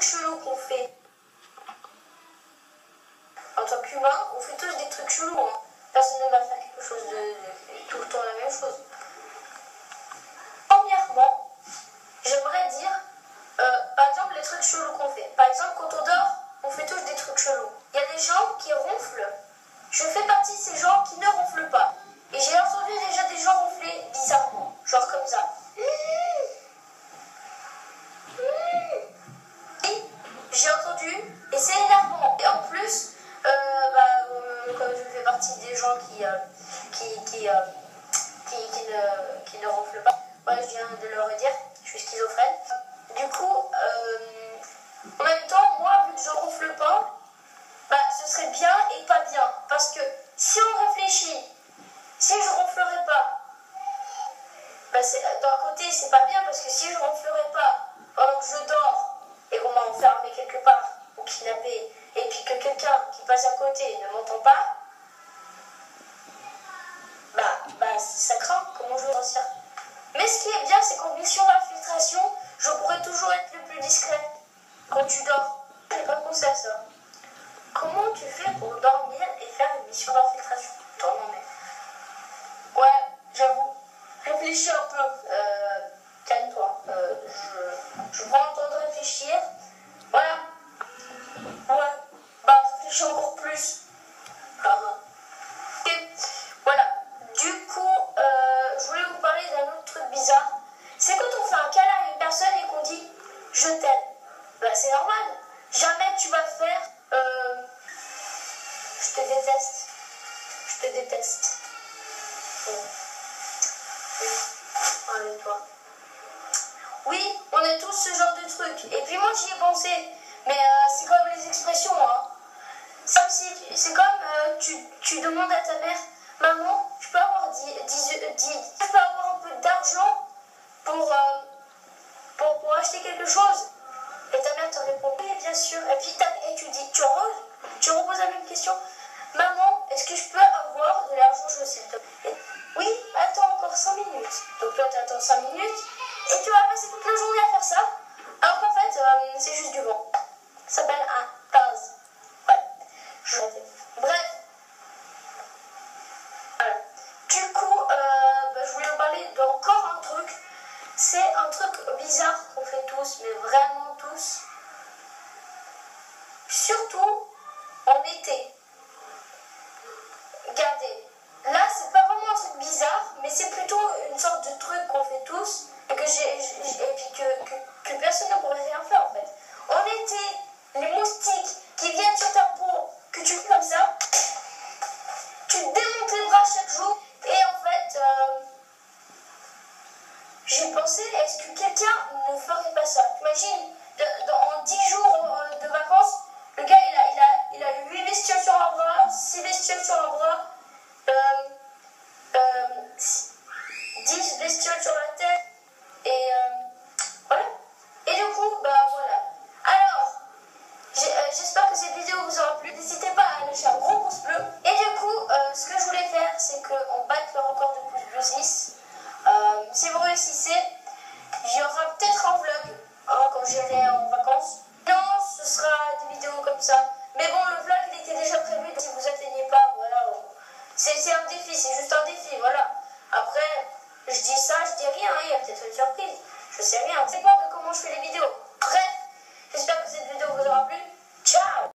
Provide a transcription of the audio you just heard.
chelous qu'on fait. En tant qu'humain, on fait tous des trucs chelous. Hein. Personne ne va faire quelque chose de tout le temps la même chose. Premièrement, j'aimerais dire, par exemple, les trucs chelous qu'on fait. Par exemple, quand on dort, on fait tous des trucs chelous. Il y a des gens qui ronflent. Je fais partie de ces gens qui ne ronflent pas. Et j'ai entendu déjà des gens ronfler bizarrement. Genre comme ça. Et j'ai entendu, et c'est énervant. Et en plus, comme je fais partie des gens qui ne ronflent pas, ouais, je viens de le redire, je suis schizophrène. Du coup, en même temps, moi, vu que je ronfle pas, ce serait bien et pas bien. Parce que si on réfléchit, si je ronflerais pas, d'un côté, c'est pas bien parce que si je ronflerais pas pendant que je dors et qu'on m'a enfermé quelque part ou kidnappé, et puis que quelqu'un qui passe à côté ne m'entend pas, ça craint, comment je vais sortir. Mais ce qui est bien, c'est qu'en mission d'infiltration, je pourrais toujours être le plus discret quand tu dors. Je n'ai pas pensé à ça. Comment tu fais pour dormir et faire une mission d'infiltration? Attends, non mais... Ouais, j'avoue. Réfléchis un peu. Calme-toi. Je prends le temps de réfléchir. Voilà. Ouais. Réfléchis encore plus. Et voilà. Du coup, je voulais vous parler d'un autre truc bizarre. C'est quand on fait un câlin à une personne et qu'on dit « je t'aime ». C'est normal. Jamais tu vas faire « je te déteste ». Je te déteste. Allez, toi. Oui, on a tous ce genre de trucs. Et puis moi, j'y ai pensé. Mais c'est comme les expressions. Hein. C'est comme tu demandes à ta mère, maman, je peux avoir je peux avoir un peu d'argent pour acheter quelque chose. Et ta mère te répond, oui, bien sûr. Et puis tu dis, tu reposes la même question. Maman, est-ce que je peux avoir de l'argent, s'il te plaît? Oui, attends encore 5 minutes. Donc toi, tu attends 5 minutes et tu vas passer toute la journée à faire ça. Alors qu'en fait, c'est juste du vent. Ça s'appelle un buzz. Ouais. Bref. Voilà. Du coup, je voulais vous parler d'encore un truc. C'est un truc bizarre qu'on fait tous, mais vraiment tous. Surtout en été. Regardez. Là, c'est pas vraiment un truc bizarre, mais c'est plutôt une sorte de truc qu'on fait tous et que personne ne pourrait rien faire en fait. En été, les moustiques qui viennent sur ta peau, que tu fais comme ça, tu te démontes les bras chaque jour et en fait, j'ai pensé, est-ce que quelqu'un ne ferait pas ça? Imagine, en 10 jours de vacances, le gars il a 8 bestioles sur un bras, 6 bestioles sur un bras, 10 bestioles sur la tête et voilà. Et du coup, voilà. Alors, j'espère que cette vidéo vous aura plu. N'hésitez pas à lâcher un gros pouce bleu. Et du coup, ce que je voulais faire, c'est qu'on batte le record de pouces bleus 6. Si vous réussissez, il y aura peut-être un vlog quand j'irai en